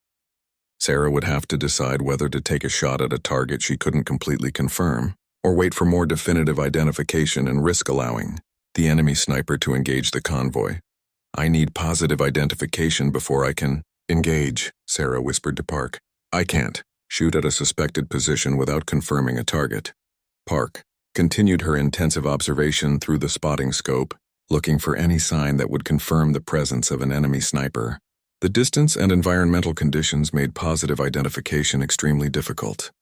Sarah would have to decide whether to take a shot at a target she couldn't completely confirm, or wait for more definitive identification and risk allowing the enemy sniper to engage the convoy. "I need positive identification before I can engage," Sarah whispered to Park. "I can't shoot at a suspected position without confirming a target." Park continued her intensive observation through the spotting scope, looking for any sign that would confirm the presence of an enemy sniper. The distance and environmental conditions made positive identification extremely difficult,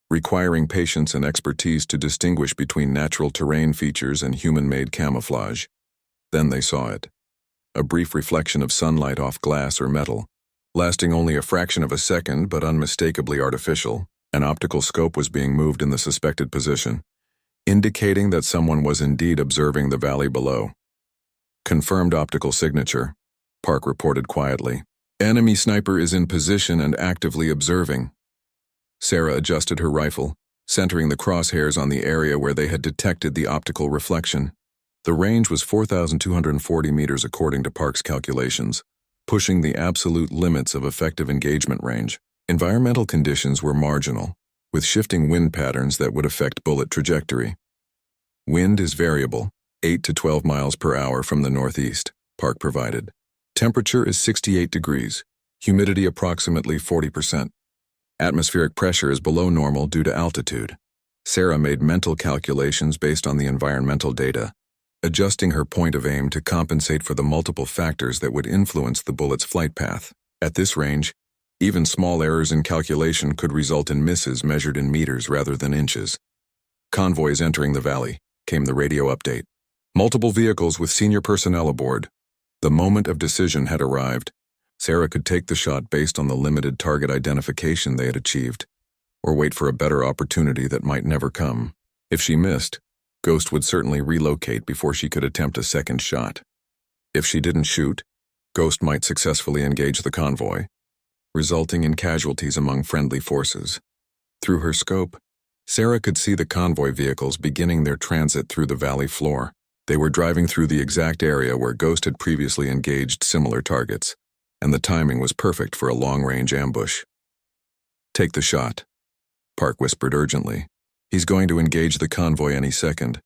requiring patience and expertise to distinguish between natural terrain features and human-made camouflage. Then they saw it. A brief reflection of sunlight off glass or metal, lasting only a fraction of a second but unmistakably artificial. An optical scope was being moved in the suspected position, indicating that someone was indeed observing the valley below. "Confirmed optical signature," Park reported quietly. "Enemy sniper is in position and actively observing." Sarah adjusted her rifle, centering the crosshairs on the area where they had detected the optical reflection. The range was 4,240 meters according to Park's calculations, pushing the absolute limits of effective engagement range. Environmental conditions were marginal, with shifting wind patterns that would affect bullet trajectory. "Wind is variable, 8 to 12 miles per hour from the northeast," Park provided. "Temperature is 68 degrees, humidity approximately 40%. Atmospheric pressure is below normal due to altitude." Sarah made mental calculations based on the environmental data, adjusting her point of aim to compensate for the multiple factors that would influence the bullet's flight path. At this range, even small errors in calculation could result in misses measured in meters rather than inches. "Convoys entering the valley," came the radio update. "Multiple vehicles with senior personnel aboard." The moment of decision had arrived. Sarah could take the shot based on the limited target identification they had achieved, or wait for a better opportunity that might never come. If she missed, Ghost would certainly relocate before she could attempt a second shot. If she didn't shoot, Ghost might successfully engage the convoy, resulting in casualties among friendly forces. Through her scope, Sarah could see the convoy vehicles beginning their transit through the valley floor. They were driving through the exact area where Ghost had previously engaged similar targets, and the timing was perfect for a long-range ambush. "Take the shot," Park whispered urgently. "He's going to engage the convoy any second."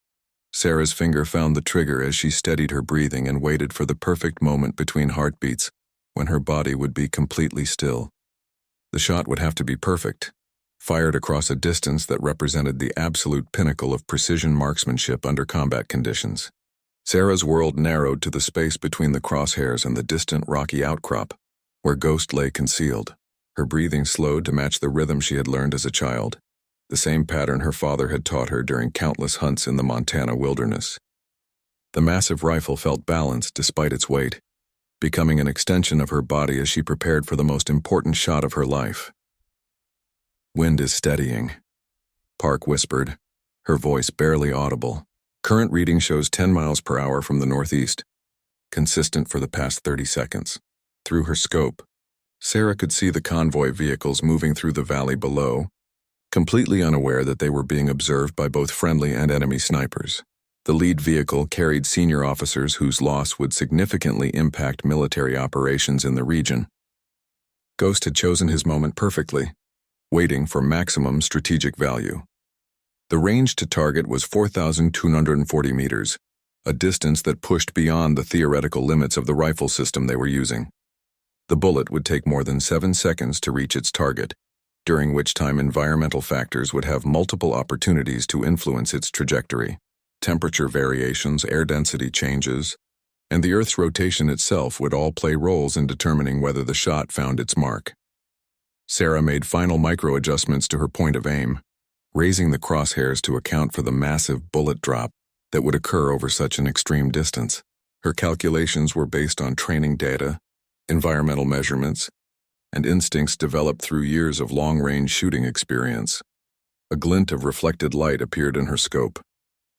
Sarah's finger found the trigger as she steadied her breathing and waited for the perfect moment between heartbeats when her body would be completely still. The shot would have to be perfect, fired across a distance that represented the absolute pinnacle of precision marksmanship under combat conditions. Sarah's world narrowed to the space between the crosshairs and the distant rocky outcrop, where Ghost lay concealed. Her breathing slowed to match the rhythm she had learned as a child, the same pattern her father had taught her during countless hunts in the Montana wilderness. The massive rifle felt balanced despite its weight, becoming an extension of her body as she prepared for the most important shot of her life. "Wind is steadying," Park whispered, her voice barely audible. "Current reading shows 10 miles per hour from the northeast, consistent for the past 30 seconds. Through her scope, Sarah could see the convoy vehicles moving through the valley below, completely unaware that they were being observed by both friendly and enemy snipers. The lead vehicle carried senior officers whose loss would significantly impact military operations in the region. Ghost had chosen his moment perfectly, waiting for maximum strategic value. The range to target was 4,240 meters, a distance that pushed beyond the theoretical limits of the rifle system they were using. The bullet would take more than 7 seconds to reach its target, during which time environmental factors would have multiple opportunities to influence its trajectory. Temperature variations, air density changes, and the Earth's rotation itself would all play roles in determining whether the shot found its mark. Sarah made final micro-adjustments to her point of aim, raising the crosshairs to account for the massive bullet drop that would occur over such an extreme distance. Her calculations were based on training data, environmental measurements, and instincts developed through years of long-range shooting experience. A glint of reflected light appeared in her scope.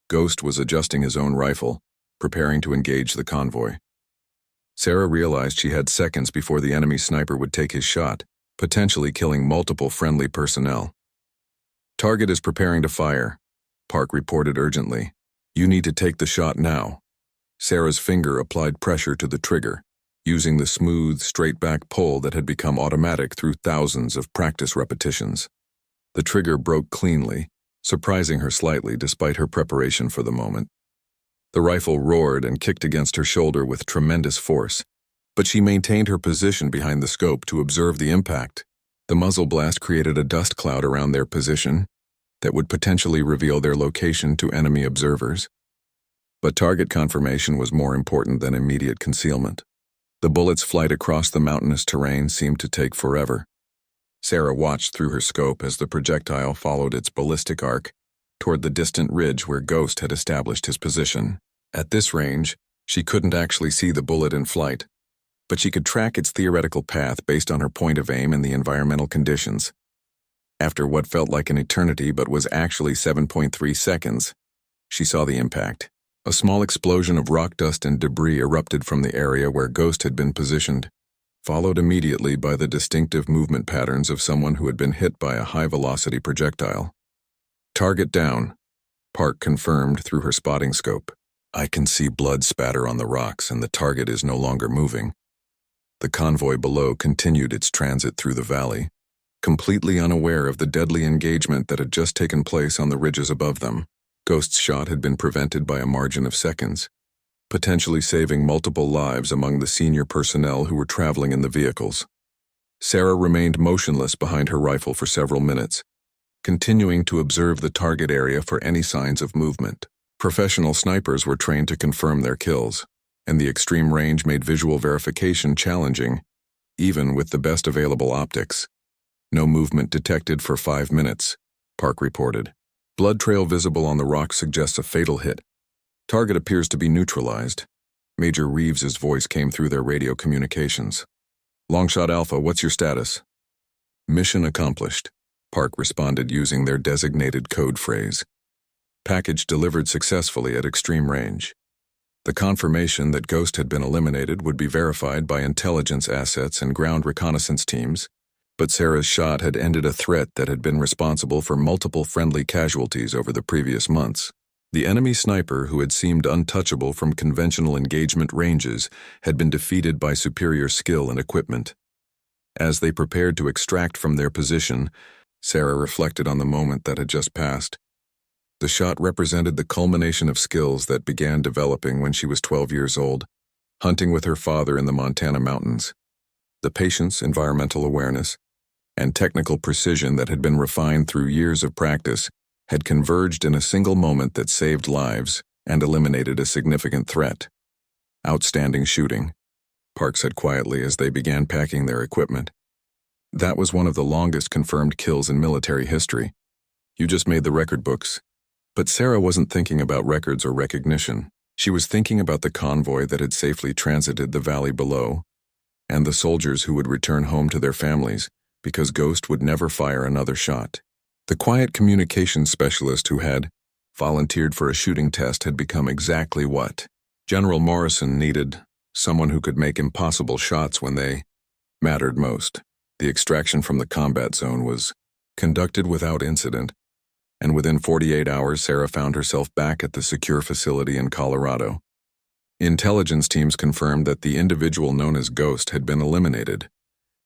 Ghost was adjusting his own rifle, preparing to engage the convoy. Sarah realized she had seconds before the enemy sniper would take his shot, potentially killing multiple friendly personnel. "Target is preparing to fire," Park reported urgently. "You need to take the shot now." Sarah's finger applied pressure to the trigger, using the smooth, straight-back pull that had become automatic through thousands of practice repetitions. The trigger broke cleanly, surprising her slightly despite her preparation for the moment. The rifle roared and kicked against her shoulder with tremendous force, but she maintained her position behind the scope to observe the impact. The muzzle blast created a dust cloud around their position that would potentially reveal their location to enemy observers. But target confirmation was more important than immediate concealment. The bullet's flight across the mountainous terrain seemed to take forever. Sarah watched through her scope as the projectile followed its ballistic arc toward the distant ridge where Ghost had established his position. At this range, she couldn't actually see the bullet in flight, but she could track its theoretical path based on her point of aim and the environmental conditions. After what felt like an eternity but was actually 7.3 seconds, she saw the impact. A small explosion of rock dust and debris erupted from the area where Ghost had been positioned, followed immediately by the distinctive movement patterns of someone who had been hit by a high-velocity projectile. "Target down," Park confirmed through her spotting scope. "I can see blood spatter on the rocks and the target is no longer moving." The convoy below continued its transit through the valley, completely unaware of the deadly engagement that had just taken place on the ridges above them. Ghost's shot had been prevented by a margin of seconds, potentially saving multiple lives among the senior personnel who were traveling in the vehicles. Sarah remained motionless behind her rifle for several minutes, continuing to observe the target area for any signs of movement. Professional snipers were trained to confirm their kills, and the extreme range made visual verification challenging, even with the best available optics. "No movement detected for 5 minutes, Park reported. "Blood trail visible on the rock suggests a fatal hit. Target appears to be neutralized." Major Reeves's voice came through their radio communications. "Longshot Alpha, what's your status?" "Mission accomplished," Park responded using their designated code phrase. "Package delivered successfully at extreme range." The confirmation that Ghost had been eliminated would be verified by intelligence assets and ground reconnaissance teams, But Sarah's shot had ended a threat that had been responsible for multiple friendly casualties over the previous months. The enemy sniper, who had seemed untouchable from conventional engagement ranges, had been defeated by superior skill and equipment. As they prepared to extract from their position, Sarah reflected on the moment that had just passed. The shot represented the culmination of skills that began developing when she was 12 years old, hunting with her father in the Montana mountains. The patience, environmental awareness, and technical precision that had been refined through years of practice had converged in a single moment that saved lives and eliminated a significant threat. "Outstanding shooting," Park said quietly as they began packing their equipment. "That was one of the longest confirmed kills in military history. You just made the record books." But Sarah wasn't thinking about records or recognition. She was thinking about the convoy that had safely transited the valley below, and the soldiers who would return home to their families because Ghost would never fire another shot. The quiet communications specialist who had volunteered for a shooting test had become exactly what General Morrison needed: someone who could make impossible shots when they mattered most. The extraction from the combat zone was conducted without incident, and within 48 hours Sarah found herself back at the secure facility in Colorado. Intelligence teams confirmed that the individual known as Ghost had been eliminated,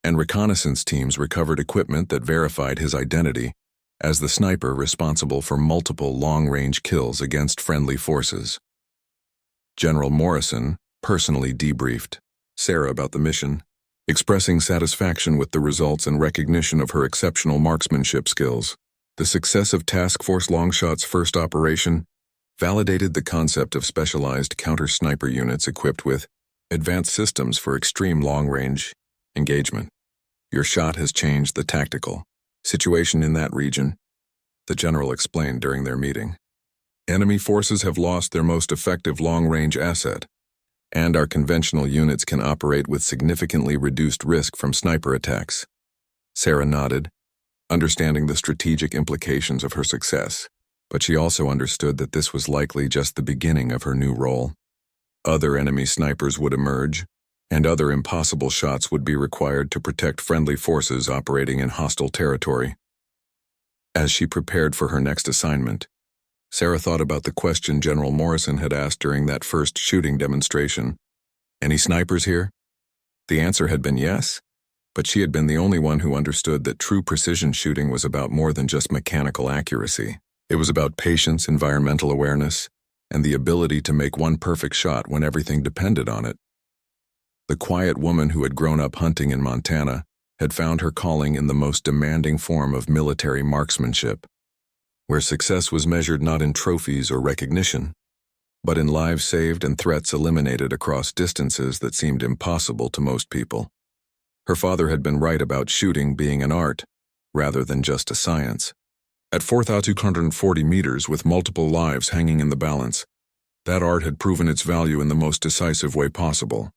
and reconnaissance teams recovered equipment that verified his identity as the sniper responsible for multiple long-range kills against friendly forces. General Morrison personally debriefed Sarah about the mission, expressing satisfaction with the results and recognition of her exceptional marksmanship skills. The success of Task Force Longshot's first operation validated the concept of specialized counter-sniper units equipped with advanced systems for extreme long-range engagement. "Your shot has changed the tactical situation in that region," the general explained during their meeting. "Enemy forces have lost their most effective long-range asset, and our conventional units can operate with significantly reduced risk from sniper attacks." Sarah nodded, understanding the strategic implications of her success, but she also understood that this was likely just the beginning of her new role. Other enemy snipers would emerge, and other impossible shots would be required to protect friendly forces operating in hostile territory. As she prepared for her next assignment, Sarah thought about the question General Morrison had asked during that first shooting demonstration. "Any snipers here?" The answer had been yes, but she had been the only one who understood that true precision shooting was about more than just mechanical accuracy. It was about patience, environmental awareness, and the ability to make one perfect shot when everything depended on it. The quiet woman who had grown up hunting in Montana had found her calling in the most demanding form of military marksmanship, where success was measured not in trophies or recognition, but in lives saved and threats eliminated across distances that seemed impossible to most people. Her father had been right about shooting being an art, rather than just a science. At 4,240 meters with multiple lives hanging in the balance, that art had proven its value in the most decisive way possible.